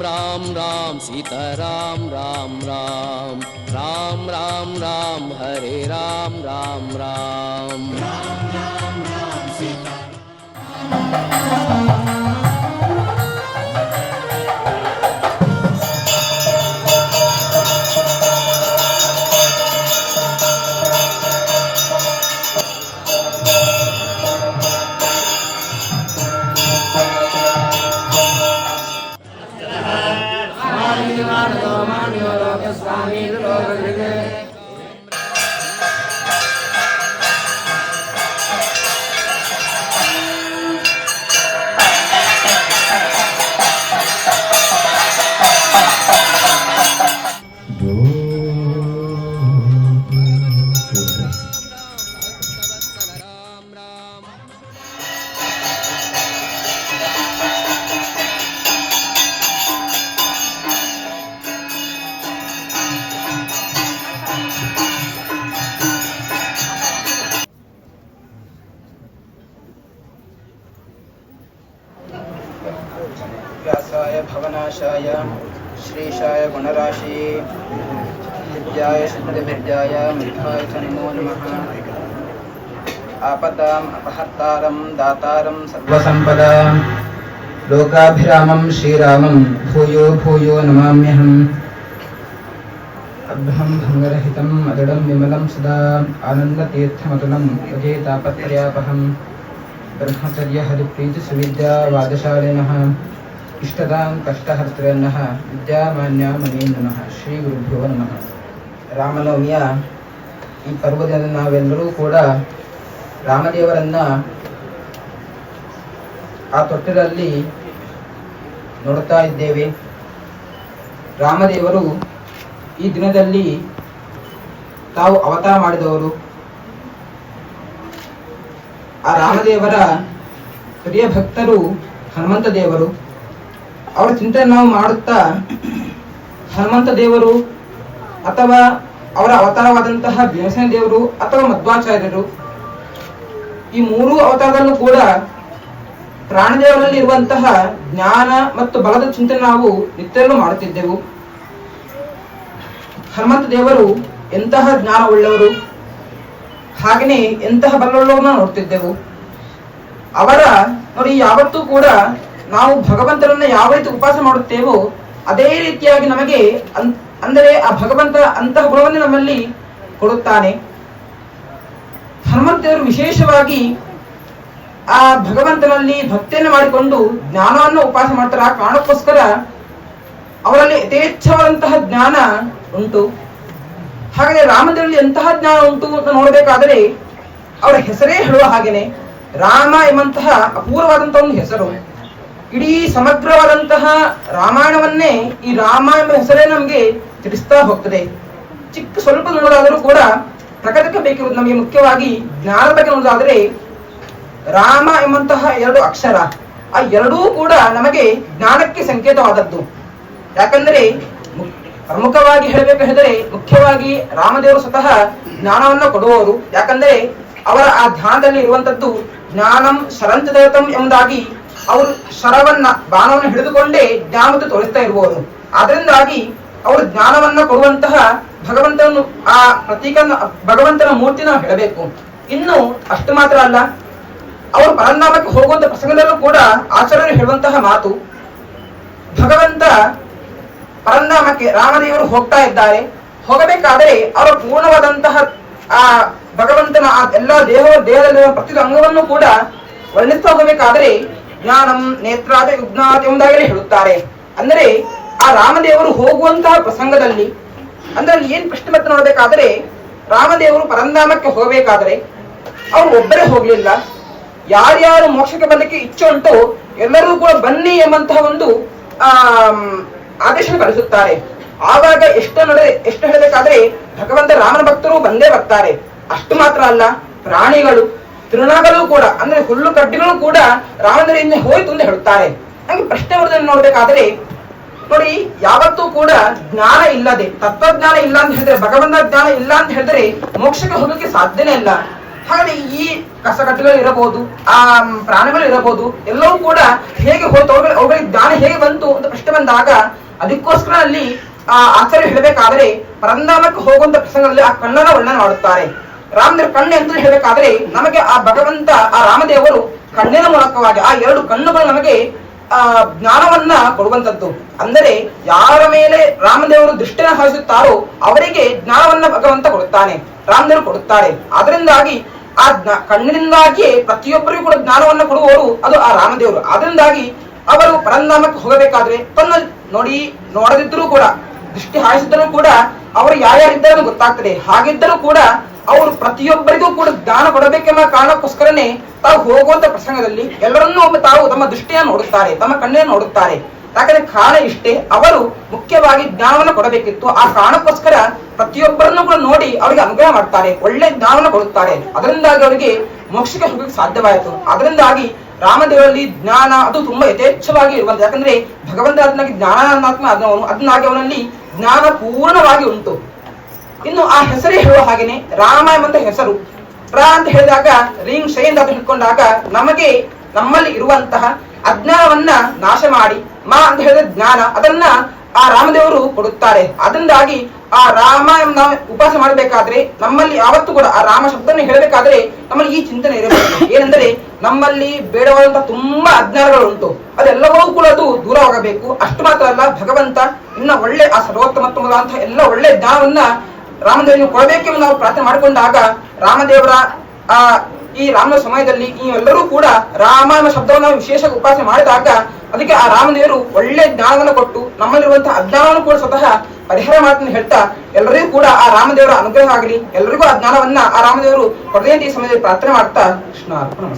राम राम सीताराम राम राम राम राम राम हरे राम राम राम राम राम राम सीता व्यासाय भवनाशाय श्रीशाय गुणराशि विद्याय शुद्धविद्याय मिथ्याय च नमो नमः। आपदाम् अपहर्तारं दातारं सर्वसम्पदां लोकाभिरामं श्रीरामं भूयो भूयो नमाम्यहम्। अभ्रं भङ्गरहितम् अजडं विमलं सदा आनन्दतीर्थमतुलं भजे तापत्रयापहम्। ब्रह्मचर्य हरिप्रीति सुविद्या वादशालिनः इष्टदां कष्टहर्तृन्नः ವಿದ್ಯಾಮಾನ್ಯ ಮನೀ ನಮಃ. ಶ್ರೀ ಗುರುಭ್ಯೋ ನಮಃ. ರಾಮನವಮಿಯ ಈ ಪರ್ವದಲ್ಲಿ ನಾವೆಲ್ಲರೂ ಕೂಡ ರಾಮದೇವರನ್ನ ಆ ತೊಟ್ಟಿಲಲ್ಲಿ ನೋಡ್ತಾ ಇದ್ದೇವೆ. ರಾಮದೇವರು ಈ ದಿನದಲ್ಲಿ ತಾವು ಅವತಾರ ಮಾಡಿದವರು. ಆ ರಾಮದೇವರ ಪ್ರಿಯ ಭಕ್ತರು ಹನುಮಂತ ದೇವರು. ಅವರ ಚಿಂತನೆ ನಾವು ಮಾಡುತ್ತಾ ಹನುಮಂತ ದೇವರು ಅಥವಾ ಅವರ ಅವತಾರವಾದಂತಹ ಭೀಮಸೇನ ದೇವರು ಅಥವಾ ಮಧ್ವಾಚಾರ್ಯರು ಈ ಮೂರೂ ಅವತಾರದಲ್ಲೂ ಕೂಡ ಪ್ರಾಣದೇವರಲ್ಲಿ ಇರುವಂತಹ ಜ್ಞಾನ ಮತ್ತು ಬಲದ ಚಿಂತನೆ ನಾವು ನಿತ್ಯವೂ ಮಾಡುತ್ತಿದ್ದೆವು. ಹನುಮಂತ ದೇವರು ಎಂತಹ ಜ್ಞಾನ ಉಳ್ಳವರು, ಹಾಗೆಯೇ ಎಂತಹ ಬಲವುಳ್ಳವರನ್ನ ನೋಡ್ತಿದ್ದೆವು. ಅವರ ನೋಡಿ, ಯಾವತ್ತೂ ಕೂಡ ನಾವು ಭಗವಂತನನ್ನ ಯಾವ ರೀತಿ ಉಪಾಸನೆ ಮಾಡುತ್ತೇವೋ ಅದೇ ರೀತಿಯಾಗಿ ನಮಗೆ ಅಂದರೆ ಆ ಭಗವಂತ ಅಂತಹ ಗುಣವನ್ನು ನಮ್ಮಲ್ಲಿ ಕೊಡುತ್ತಾನೆ. ಹನುಮಂತ ದೇವರು ವಿಶೇಷವಾಗಿ ಆ ಭಗವಂತನಲ್ಲಿ ಭಕ್ತಿಯನ್ನು ಮಾಡಿಕೊಂಡು ಜ್ಞಾನವನ್ನು ಉಪಾಸನೆ ಮಾಡ್ತಾರೆ. ಆ ಕಾರಣಕ್ಕೋಸ್ಕರ ಅವರಲ್ಲಿ ಯಥೇಚ್ಛವಾದಂತಹ ಜ್ಞಾನ ಉಂಟು. ಹಾಗೆ ರಾಮದೇವರಲ್ಲಿ ಎಂತಹ ಜ್ಞಾನ ಉಂಟು ಅಂತ ನೋಡಬೇಕಾದರೆ ಅವರ ಹೆಸರೇ ಹೇಳುವ ಹಾಗೇನೆ ರಾಮ ಎಂಬಂತಹ ಅಪೂರ್ವವಾದಂತಹ ಒಂದು ಹೆಸರು. ಇಡೀ ಸಮಗ್ರವಾದಂತಹ ರಾಮಾಯಣವನ್ನೇ ಈ ರಾಮ ಎಂಬ ಹೆಸರೇ ನಮಗೆ ತಿಳಿಸ್ತಾ ಹೋಗ್ತದೆ. ಚಿಕ್ಕ ಸ್ವಲ್ಪ ನೋಡೋದಾದರೂ ಕೂಡ ಪ್ರಕಟಕ್ಕೆ ಬೇಕಿರುವುದು ನಮಗೆ ಮುಖ್ಯವಾಗಿ ಜ್ಞಾನದ ಬಗ್ಗೆ ನೋಡೋದಾದರೆ ರಾಮ ಎಂಬಂತಹ ಎರಡು ಅಕ್ಷರ, ಆ ಎರಡೂ ಕೂಡ ನಮಗೆ ಜ್ಞಾನಕ್ಕೆ ಸಂಕೇತವಾದದ್ದು. ಯಾಕಂದರೆ ಪ್ರಮುಖವಾಗಿ ಹೇಳಬೇಕು ಹೇಳಿದರೆ ಮುಖ್ಯವಾಗಿ ರಾಮದೇವರು ಸ್ವತಃ ಜ್ಞಾನವನ್ನು ಕೊಡುವವರು. ಯಾಕಂದರೆ ಅವರ ಆ ಧ್ಯಾನದಲ್ಲಿ ಇರುವಂತದ್ದು ಜ್ಞಾನಂ ಶರಂಚದತಂ ಎಂಬುದಾಗಿ ಅವರು ಶರವನ್ನ ಬಾಣವನ್ನು ಹಿಡಿದುಕೊಂಡೇ ಜ್ಞಾನವನ್ನು ತೋರಿಸ್ತಾ ಇರುವವರು. ಆದ್ದರಿಂದಾಗಿ ಅವರು ಜ್ಞಾನವನ್ನ ಕೊಡುವಂತಹ ಭಗವಂತನ ಆ ಪ್ರತೀಕ ಭಗವಂತನ ಮೂರ್ತಿ ನಾವು ಹೇಳಬೇಕು. ಇನ್ನು ಅಷ್ಟು ಮಾತ್ರ ಅಲ್ಲ, ಅವರು ಪರಂಧಾಮಕ್ಕೆ ಹೋಗುವಂತ ಪ್ರಸಂಗದಲ್ಲೂ ಕೂಡ ಆಚಾರ್ಯರು ಹೇಳುವಂತಹ ಮಾತು, ಭಗವಂತ ಪರಂಧಾಮಕ್ಕೆ ರಾಮದೇವರು ಹೋಗ್ತಾ ಇದ್ದಾರೆ. ಹೋಗಬೇಕಾದರೆ ಅವರ ಪೂರ್ಣವಾದಂತಹ ಆ ಭಗವಂತನ ಆ ಎಲ್ಲ ದೇಹದಲ್ಲಿರುವ ಪ್ರತಿಯೊಂದು ಅಂಗವನ್ನು ಕೂಡ ವರ್ಣಿಸ್ತಾ ಹೋಗಬೇಕಾದರೆ ಜ್ಞಾನಂ ನೇತ್ರಾದ ಯುಗ್ನಾಥ ಎಂಬುದಾಗಿ ಹೇಳುತ್ತಾರೆ. ಅಂದರೆ ಆ ರಾಮದೇವರು ಹೋಗುವಂತಹ ಪ್ರಸಂಗದಲ್ಲಿ ಅಂದ್ರೆ ಏನ್ ಪ್ರಶ್ನೆ ಮತ್ತೆ ನೋಡಬೇಕಾದರೆ ರಾಮದೇವರು ಪರಂಧಾಮಕ್ಕೆ ಹೋಗಬೇಕಾದರೆ ಅವರು ಒಬ್ಬರೇ ಹೋಗ್ಲಿಲ್ಲ. ಯಾರ್ಯಾರು ಮೋಕ್ಷಕ್ಕೆ ಬರ್ಲಿಕ್ಕೆ ಇಚ್ಛೆ ಉಂಟು ಎಲ್ಲರೂ ಕೂಡ ಬನ್ನಿ ಎಂಬಂತಹ ಒಂದು ಆದೇಶ ಕಳಿಸುತ್ತಾರೆ. ಆವಾಗ ಎಷ್ಟು ಹೇಳಬೇಕಾದ್ರೆ ಭಗವಂತ ರಾಮನ ಭಕ್ತರು ಬಂದೇ ಬರ್ತಾರೆ. ಅಷ್ಟು ಮಾತ್ರ ಅಲ್ಲ, ಪ್ರಾಣಿಗಳು ತೃಣಗಳು ಕೂಡ ಅಂದ್ರೆ ಹುಲ್ಲು ಕಡ್ಡಿಗಳು ಕೂಡ ರಾಮನಿಂದ ಹೋಯ್ತು ಅಂತ ಹೇಳುತ್ತಾರೆ. ನಂಗೆ ಪ್ರಶ್ನೆ ಬರೋದನ್ನು ನೋಡ್ಬೇಕಾದ್ರೆ ನೋಡಿ, ಯಾವತ್ತೂ ಕೂಡ ಜ್ಞಾನ ಇಲ್ಲದೆ ತತ್ವಜ್ಞಾನ ಇಲ್ಲ ಅಂತ ಹೇಳಿದ್ರೆ ಭಗವಂತ ಜ್ಞಾನ ಇಲ್ಲ ಅಂತ ಹೇಳಿದ್ರೆ ಮೋಕ್ಷಕ್ಕೆ ಹೋಗಕ್ಕೆ ಸಾಧ್ಯನೇ ಇಲ್ಲ. ಹಾಗೆ ಈ ಕಸಕಟ್ಟೆಗಳು ಇರಬಹುದು, ಆ ಪ್ರಾಣಿಗಳು ಇರಬಹುದು, ಎಲ್ಲವೂ ಕೂಡ ಹೇಗೆ ಹೋಯ್ತು, ಅವುಗಳಿಗೆ ಜ್ಞಾನ ಹೇಗೆ ಬಂತು ಅಂತ ಪ್ರಶ್ನೆ ಬಂದಾಗ ಅದಕ್ಕೋಸ್ಕರ ಅಲ್ಲಿ ಆಚಾರ್ಯ ಹೇಳಬೇಕಾದ್ರೆ ಪರಂಧಾಮಕ್ಕೆ ಹೋಗುವಂತ ಪ್ರಸಂಗದಲ್ಲಿ ಆ ಕಣ್ಣನ ವರ್ಣನೆ ಮಾಡುತ್ತಾರೆ. ರಾಮದೇವ್ರ ಕಣ್ಣು ಅಂತ ಹೇಳಬೇಕಾದ್ರೆ ನಮಗೆ ಆ ಭಗವಂತ ಆ ರಾಮದೇವರು ಕಣ್ಣಿನ ಮೂಲಕವಾಗಿ ಆ ಎರಡು ಕಣ್ಣುಗಳು ನಮಗೆ ಜ್ಞಾನವನ್ನ ಕೊಡುವಂತದ್ದು. ಅಂದರೆ ಯಾರ ಮೇಲೆ ರಾಮದೇವರು ದೃಷ್ಟಿನ ಹಾಯಿಸುತ್ತಾರೋ ಅವರಿಗೆ ಜ್ಞಾನವನ್ನ ಭಗವಂತ ಕೊಡುತ್ತಾನೆ, ರಾಮದೇವರು ಕೊಡುತ್ತಾರೆ. ಅದರಿಂದಾಗಿ ಆ ಕಣ್ಣಿನಿಂದಾಗಿಯೇ ಪ್ರತಿಯೊಬ್ಬರಿಗೂ ಕೂಡ ಜ್ಞಾನವನ್ನ ಕೊಡುವವರು ಅದು ಆ ರಾಮದೇವರು. ಅದರಿಂದಾಗಿ ಅವರು ಪರಂಧಾಮಕ್ಕೆ ಹೋಗಬೇಕಾದ್ರೆ ತನ್ನ ನೋಡದಿದ್ದರೂ ಕೂಡ ದೃಷ್ಟಿ ಹಾಯಿಸಿದ್ದರೂ ಕೂಡ ಅವರು ಯಾರ್ಯಾರಿದ್ದಾರೆ ಗೊತ್ತಾಗ್ತದೆ. ಹಾಗಿದ್ದರೂ ಕೂಡ ಅವರು ಪ್ರತಿಯೊಬ್ಬರಿಗೂ ಕೂಡ ಜ್ಞಾನ ಕೊಡಬೇಕೆಂಬ ಕಾರಣಕ್ಕೋಸ್ಕರನೇ ತಾವು ಹೋಗುವಂತ ಪ್ರಸಂಗದಲ್ಲಿ ಎಲ್ಲರನ್ನೂ ತಾವು ತಮ್ಮ ದೃಷ್ಟಿಯನ್ನು ನೋಡುತ್ತಾರೆ, ತಮ್ಮ ಕಣ್ಣನ್ನು ನೋಡುತ್ತಾರೆ. ಯಾಕಂದ್ರೆ ಕಾರಣ ಇಷ್ಟೇ, ಅವರು ಮುಖ್ಯವಾಗಿ ಜ್ಞಾನವನ್ನು ಕೊಡಬೇಕಿತ್ತು. ಆ ಕಾರಣಕ್ಕೋಸ್ಕರ ಪ್ರತಿಯೊಬ್ಬರನ್ನು ಕೂಡ ನೋಡಿ ಅವರಿಗೆ ಅನುಗ್ರಹ ಮಾಡ್ತಾರೆ, ಒಳ್ಳೆ ಜ್ಞಾನವನ್ನು ಕೊಡುತ್ತಾರೆ. ಅದರಿಂದಾಗಿ ಅವರಿಗೆ ಮೋಕ್ಷಕ್ಕೆ ಹೋಗಕ್ಕೆ ಸಾಧ್ಯವಾಯಿತು. ಅದರಿಂದಾಗಿ ರಾಮದೇವರಲ್ಲಿ ಜ್ಞಾನ ಅದು ತುಂಬಾ ಯಥೇಚ್ಛವಾಗಿ ಇರುವಂತ. ಯಾಕಂದ್ರೆ ಭಗವಂತ ಅದನ್ನಾಗಿ ಜ್ಞಾನಾತ್ಮ ಅದನ್ನಾಗಿ ಅವನಲ್ಲಿ ಜ್ಞಾನ ಪೂರ್ಣವಾಗಿ ಉಂಟು. ಇನ್ನು ಆ ಹೆಸರೇ ಹೇಳುವ ಹಾಗೇನೆ ರಾಮ ಎಂಬಂತ ಹೆಸರು. ರ ಅಂತ ಹೇಳಿದಾಗ ರೀಂಗ್ ಶೈ ಅಂತ ಹಿಡ್ಕೊಂಡಾಗ ನಮಗೆ ನಮ್ಮಲ್ಲಿ ಇರುವಂತಹ ಅಜ್ಞಾನವನ್ನ ನಾಶ ಮಾಡಿ ಮಾ ಅಂತ ಹೇಳಿದ ಜ್ಞಾನ ಅದನ್ನ ಆ ರಾಮದೇವರು ಕೊಡುತ್ತಾರೆ. ಅದರಿಂದಾಗಿ ಆ ರಾಮ ನಾವು ಉಪವಾಸ ಮಾಡಬೇಕಾದ್ರೆ ನಮ್ಮಲ್ಲಿ ಯಾವತ್ತೂ ಕೂಡ ಆ ರಾಮ ಶಬ್ದವನ್ನು ಹೇಳಬೇಕಾದ್ರೆ ನಮ್ಮಲ್ಲಿ ಈ ಚಿಂತನೆ ಇರಬೇಕು. ಏನೆಂದರೆ ನಮ್ಮಲ್ಲಿ ಬೇಡವಾದಂತಹ ತುಂಬಾ ಅಜ್ಞಾನಗಳು ಉಂಟು, ಅದೆಲ್ಲವೂ ಕೂಡ ಅದು ದೂರವಾಗಬೇಕು. ಅಷ್ಟು ಮಾತ್ರ ಅಲ್ಲ, ಭಗವಂತ ಇನ್ನ ಒಳ್ಳೆ ಆ ಸರ್ವೋತ್ತಮತ್ವದಂತಹ ಎಲ್ಲ ಒಳ್ಳೆ ಜ್ಞಾನವನ್ನ ರಾಮದೇವರಿಗೆ ಕೊಡಬೇಕೆಂದು ನಾವು ಪ್ರಾರ್ಥನೆ ಮಾಡಿಕೊಂಡಾಗ ರಾಮದೇವರ ಈ ರಾಮನ ಸಮಯದಲ್ಲಿ ಈ ಎಲ್ಲರೂ ಕೂಡ ರಾಮ ಎಂಬ ಶಬ್ದವನ್ನು ವಿಶೇಷ ಉಪಾಸನೆ ಮಾಡಿದಾಗ ಅದಕ್ಕೆ ಆ ರಾಮದೇವರು ಒಳ್ಳೆ ಜ್ಞಾನವನ್ನು ಕೊಟ್ಟು ನಮ್ಮಲ್ಲಿರುವಂತಹ ಅಜ್ಞಾನವನ್ನು ಕೂಡ ಸ್ವತಃ ಪರಿಹಾರ ಮಾಡ್ತೀನಿ ಹೇಳ್ತಾ ಎಲ್ಲರಿಗೂ ಕೂಡ ಆ ರಾಮದೇವರ ಅನುಗ್ರಹ ಆಗಲಿ, ಎಲ್ಲರಿಗೂ ಆ ಜ್ಞಾನವನ್ನ ಆ ರಾಮದೇವರು ಕೊಡಲಿ ಅಂತ ಈ ಸಮಯದಲ್ಲಿ ಪ್ರಾರ್ಥನೆ ಮಾಡ್ತಾ ಕೃಷ್ಣ ಅರ್ಪಣ.